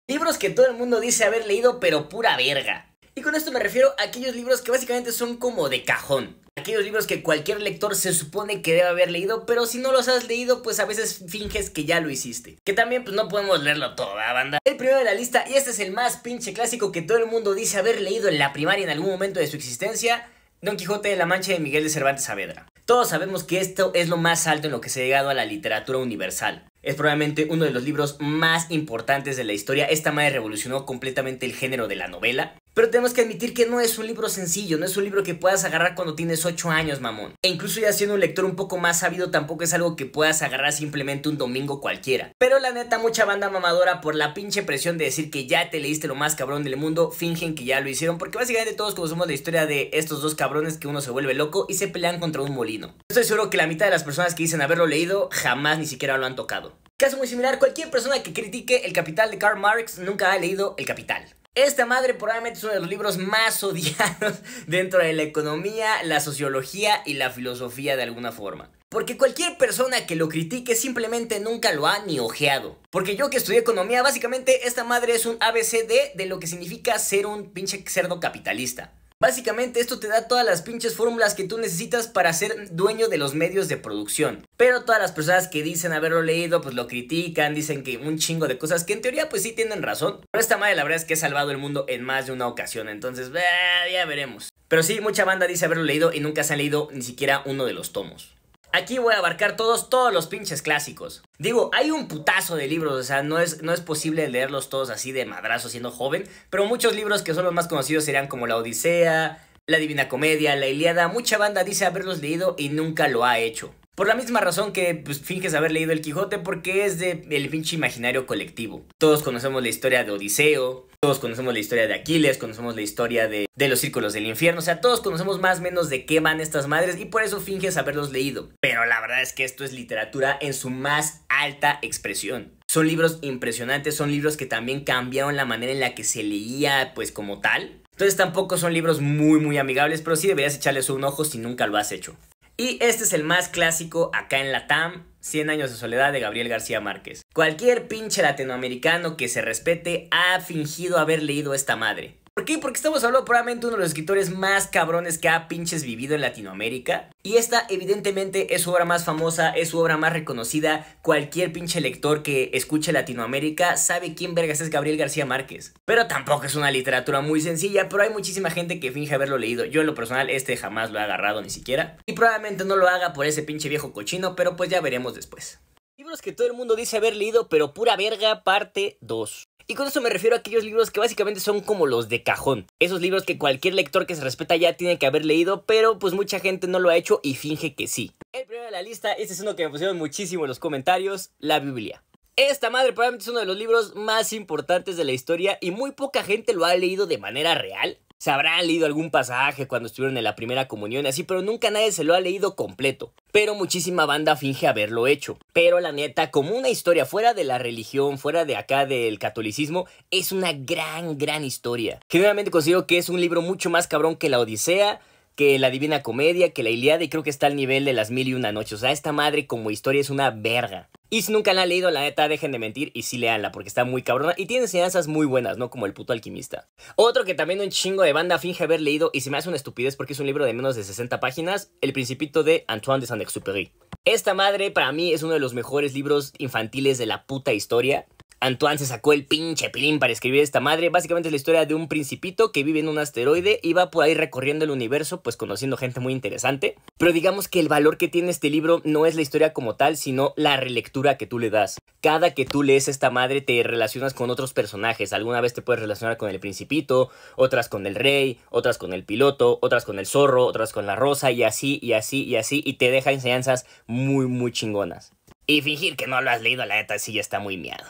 Libros que todo el mundo dice haber leído, pero pura verga. Y con esto me refiero a aquellos libros que básicamente son como de cajón. Aquellos libros que cualquier lector se supone que debe haber leído, pero si no los has leído, pues a veces finges que ya lo hiciste. Que también pues no podemos leerlo todo, ¿verdad, banda? El primero de la lista, y este es el más pinche clásico que todo el mundo dice haber leído en la primaria en algún momento de su existencia: Don Quijote de la Mancha de Miguel de Cervantes Saavedra. Todos sabemos que esto es lo más alto en lo que se ha llegado a la literatura universal. Es probablemente uno de los libros más importantes de la historia. Esta madre revolucionó completamente el género de la novela. Pero tenemos que admitir que no es un libro sencillo, no es un libro que puedas agarrar cuando tienes 8 años, mamón. E incluso ya siendo un lector un poco más sabido, tampoco es algo que puedas agarrar simplemente un domingo cualquiera. Pero la neta, mucha banda mamadora, por la pinche presión de decir que ya te leíste lo más cabrón del mundo, fingen que ya lo hicieron, porque básicamente todos conocemos la historia de estos dos cabrones que uno se vuelve loco y se pelean contra un molino. Estoy seguro que la mitad de las personas que dicen haberlo leído jamás ni siquiera lo han tocado. Caso muy similar, cualquier persona que critique El Capital de Karl Marx nunca ha leído El Capital. Esta madre probablemente es uno de los libros más odiados dentro de la economía, la sociología y la filosofía de alguna forma. Porque cualquier persona que lo critique simplemente nunca lo ha ni ojeado. Porque yo que estudié economía, básicamente esta madre es un ABCD de lo que significa ser un pinche cerdo capitalista. Básicamente esto te da todas las pinches fórmulas que tú necesitas para ser dueño de los medios de producción. Pero todas las personas que dicen haberlo leído pues lo critican, dicen que un chingo de cosas que en teoría pues sí tienen razón. Pero esta madre la verdad es que ha salvado el mundo en más de una ocasión, entonces ya veremos. Pero sí, mucha banda dice haberlo leído y nunca se han leído ni siquiera uno de los tomos. Aquí voy a abarcar todos los pinches clásicos. Digo, hay un putazo de libros, o sea, no es posible leerlos todos así de madrazo siendo joven, pero muchos libros que son los más conocidos serían como La Odisea, La Divina Comedia, La Ilíada. Mucha banda dice haberlos leído y nunca lo ha hecho. Por la misma razón que pues, finges haber leído El Quijote, porque es del pinche imaginario colectivo. Todos conocemos la historia de Odiseo, todos conocemos la historia de Aquiles, conocemos la historia de los círculos del infierno. O sea, todos conocemos más o menos de qué van estas madres y por eso finges haberlos leído. Pero la verdad es que esto es literatura en su más alta expresión. Son libros impresionantes, son libros que también cambiaron la manera en la que se leía pues como tal. Entonces tampoco son libros muy amigables, pero sí deberías echarles un ojo si nunca lo has hecho. Y este es el más clásico acá en Latam, 100 años de soledad de Gabriel García Márquez. Cualquier pinche latinoamericano que se respete ha fingido haber leído esta madre. ¿Por qué? Porque estamos hablando probablemente de uno de los escritores más cabrones que ha pinches vivido en Latinoamérica. Y esta evidentemente es su obra más famosa, es su obra más reconocida. Cualquier pinche lector que escuche Latinoamérica sabe quién vergas es Gabriel García Márquez. Pero tampoco es una literatura muy sencilla, pero hay muchísima gente que finge haberlo leído. Yo en lo personal jamás lo he agarrado ni siquiera. Y probablemente no lo haga por ese pinche viejo cochino, pero pues ya veremos después. Libros que todo el mundo dice haber leído, pero pura verga, parte 2. Y con eso me refiero a aquellos libros que básicamente son como los de cajón. Esos libros que cualquier lector que se respeta ya tiene que haber leído, pero pues mucha gente no lo ha hecho y finge que sí. El primero de la lista, este es uno que me pusieron muchísimo en los comentarios: la Biblia. Esta madre probablemente es uno de los libros más importantes de la historia y muy poca gente lo ha leído de manera real. Se habrán leído algún pasaje cuando estuvieron en la primera comunión y así, pero nunca nadie se lo ha leído completo. Pero muchísima banda finge haberlo hecho. Pero la neta, como una historia fuera de la religión, fuera de acá del catolicismo, es una gran historia. Generalmente considero que es un libro mucho más cabrón que la Odisea, que la Divina Comedia, que la Ilíada, y creo que está al nivel de las 1001 noches. O sea, esta madre como historia es una verga. Y si nunca la han leído, la neta, dejen de mentir y sí léanla, porque está muy cabrona y tiene enseñanzas muy buenas, ¿no? Como El puto alquimista. Otro que también un chingo de banda finge haber leído y se me hace una estupidez porque es un libro de menos de 60 páginas, El Principito de Antoine de Saint-Exupéry. Esta madre para mí es uno de los mejores libros infantiles de la puta historia. Antoine se sacó el pinche pilín para escribir esta madre. Básicamente es la historia de un principito que vive en un asteroide y va por ahí recorriendo el universo, pues conociendo gente muy interesante. Pero digamos que el valor que tiene este libro no es la historia como tal, sino la relectura que tú le das. Cada que tú lees esta madre te relacionas con otros personajes. Alguna vez te puedes relacionar con el principito, otras con el rey, otras con el piloto, otras con el zorro, otras con la rosa y así, y te deja enseñanzas muy chingonas. Y fingir que no lo has leído, la neta, sí ya está muy miado.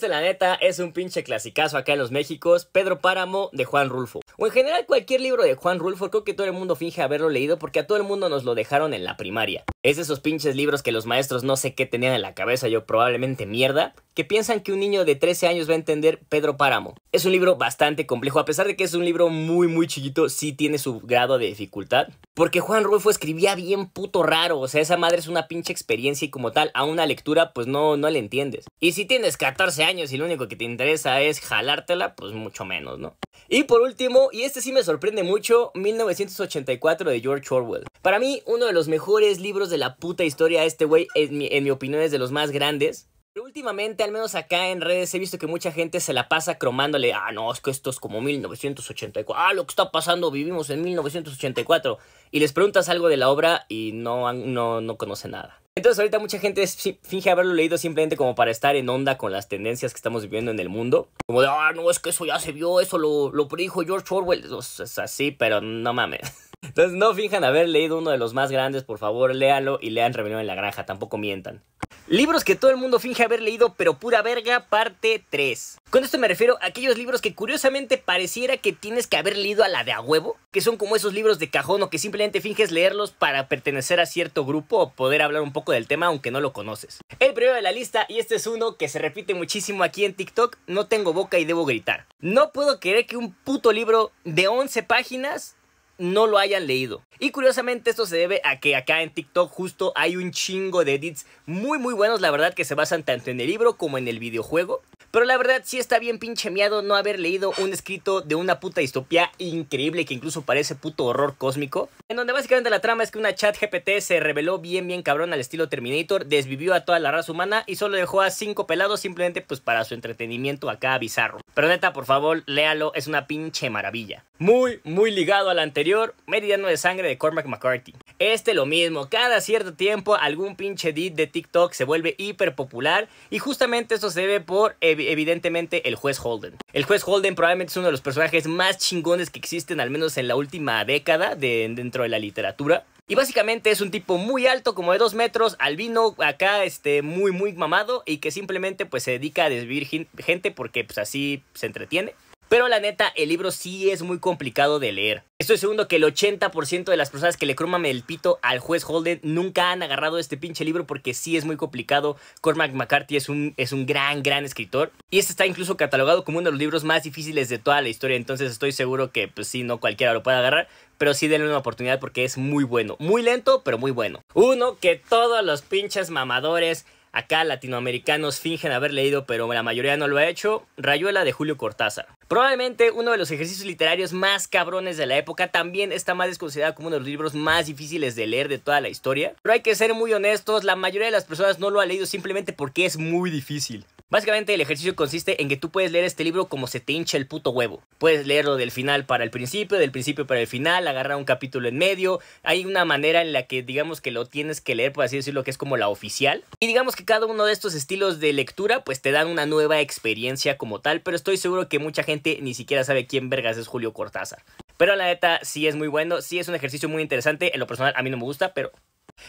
La neta, es un pinche clasicazo acá en los Méxicos: Pedro Páramo, de Juan Rulfo. O en general cualquier libro de Juan Rulfo, creo que todo el mundo finge haberlo leído porque a todo el mundo nos lo dejaron en la primaria. Es de esos pinches libros que los maestros no sé qué tenían en la cabeza, yo probablemente mierda, que piensan que un niño de 13 años va a entender Pedro Páramo. Es un libro bastante complejo, a pesar de que es un libro muy chiquito, sí tiene su grado de dificultad. Porque Juan Rulfo escribía bien puto raro, o sea, esa madre es una pinche experiencia y como tal, a una lectura pues no le entiendes. Y si tienes 14 años y lo único que te interesa es jalártela, pues mucho menos, ¿no? Y por último, y este sí me sorprende mucho, 1984 de George Orwell. Para mí, uno de los mejores libros de la puta historia, este güey, en mi opinión, es de los más grandes. Pero últimamente, al menos acá en redes, he visto que mucha gente se la pasa cromándole. Ah, no, es que esto es como 1984. Ah, lo que está pasando, vivimos en 1984. Y les preguntas algo de la obra y no conocen nada. Entonces ahorita mucha gente finge haberlo leído simplemente como para estar en onda con las tendencias que estamos viviendo en el mundo. Como de, ah, no, es que eso ya se vio, eso lo predijo George Orwell. Es así, pero no mames. Entonces no finjan haber leído uno de los más grandes, por favor, léanlo y lean Rebelión en la Granja, tampoco mientan. Libros que todo el mundo finge haber leído, pero pura verga, parte 3. Con esto me refiero a aquellos libros que curiosamente pareciera que tienes que haber leído a la de a huevo, que son como esos libros de cajón o que simplemente finges leerlos para pertenecer a cierto grupo o poder hablar un poco del tema aunque no lo conoces. El primero de la lista, y este es uno que se repite muchísimo aquí en TikTok, no tengo boca y debo gritar. No puedo creer que un puto libro de 11 páginas no lo hayan leído. Y curiosamente esto se debe a que acá en TikTok justo hay un chingo de edits muy buenos, la verdad, que se basan tanto en el libro como en el videojuego. Pero la verdad sí está bien pinche miado no haber leído un escrito de una puta distopía increíble que incluso parece puto horror cósmico, en donde básicamente la trama es que una chat GPT se reveló bien cabrón al estilo Terminator, desvivió a toda la raza humana y solo dejó a 5 pelados simplemente pues para su entretenimiento acá bizarro. Pero neta, por favor, léalo, es una pinche maravilla. Muy ligado al anterior, Meridiano de Sangre de Cormac McCarthy. Este lo mismo, cada cierto tiempo algún pinche edit de TikTok se vuelve hiper popular y justamente esto se debe por evidentemente el juez Holden. El juez Holden probablemente es uno de los personajes más chingones que existen al menos en la última década dentro de la literatura. Y básicamente es un tipo muy alto, como de 2 metros, albino, acá muy mamado y que simplemente pues se dedica a desvivir gente porque pues así se entretiene. Pero la neta, el libro sí es muy complicado de leer. Estoy seguro que el 80% de las personas que le croman el pito al juez Holden nunca han agarrado este pinche libro porque sí es muy complicado. Cormac McCarthy es un gran escritor. Y este está incluso catalogado como uno de los libros más difíciles de toda la historia. Entonces estoy seguro que pues sí, no cualquiera lo puede agarrar. Pero sí denle una oportunidad porque es muy bueno. Muy lento, pero muy bueno. Uno que todos los pinches mamadores acá latinoamericanos fingen haber leído, pero la mayoría no lo ha hecho, Rayuela de Julio Cortázar. Probablemente uno de los ejercicios literarios más cabrones de la época, también esta madre es considerada como uno de los libros más difíciles de leer de toda la historia. Pero hay que ser muy honestos, la mayoría de las personas no lo ha leído simplemente porque es muy difícil. Básicamente el ejercicio consiste en que tú puedes leer este libro como se te hincha el puto huevo. Puedes leerlo del final para el principio, del principio para el final, agarrar un capítulo en medio. Hay una manera en la que digamos que lo tienes que leer, por así decirlo, que es como la oficial. Y digamos que cada uno de estos estilos de lectura pues te dan una nueva experiencia como tal, pero estoy seguro que mucha gente ni siquiera sabe quién vergas es Julio Cortázar. Pero la neta sí es muy bueno, sí es un ejercicio muy interesante, en lo personal a mí no me gusta, pero...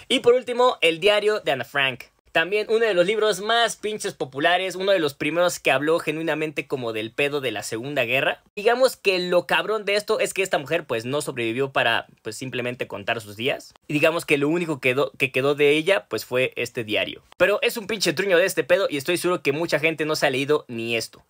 Y por último, El diario de Ana Frank. También uno de los libros más pinches populares, uno de los primeros que habló genuinamente como del pedo de la Segunda Guerra. Digamos que lo cabrón de esto es que esta mujer pues no sobrevivió para pues simplemente contar sus días. Y digamos que lo único que quedó de ella pues fue este diario. Pero es un pinche truño de este pedo y estoy seguro que mucha gente no se ha leído ni esto.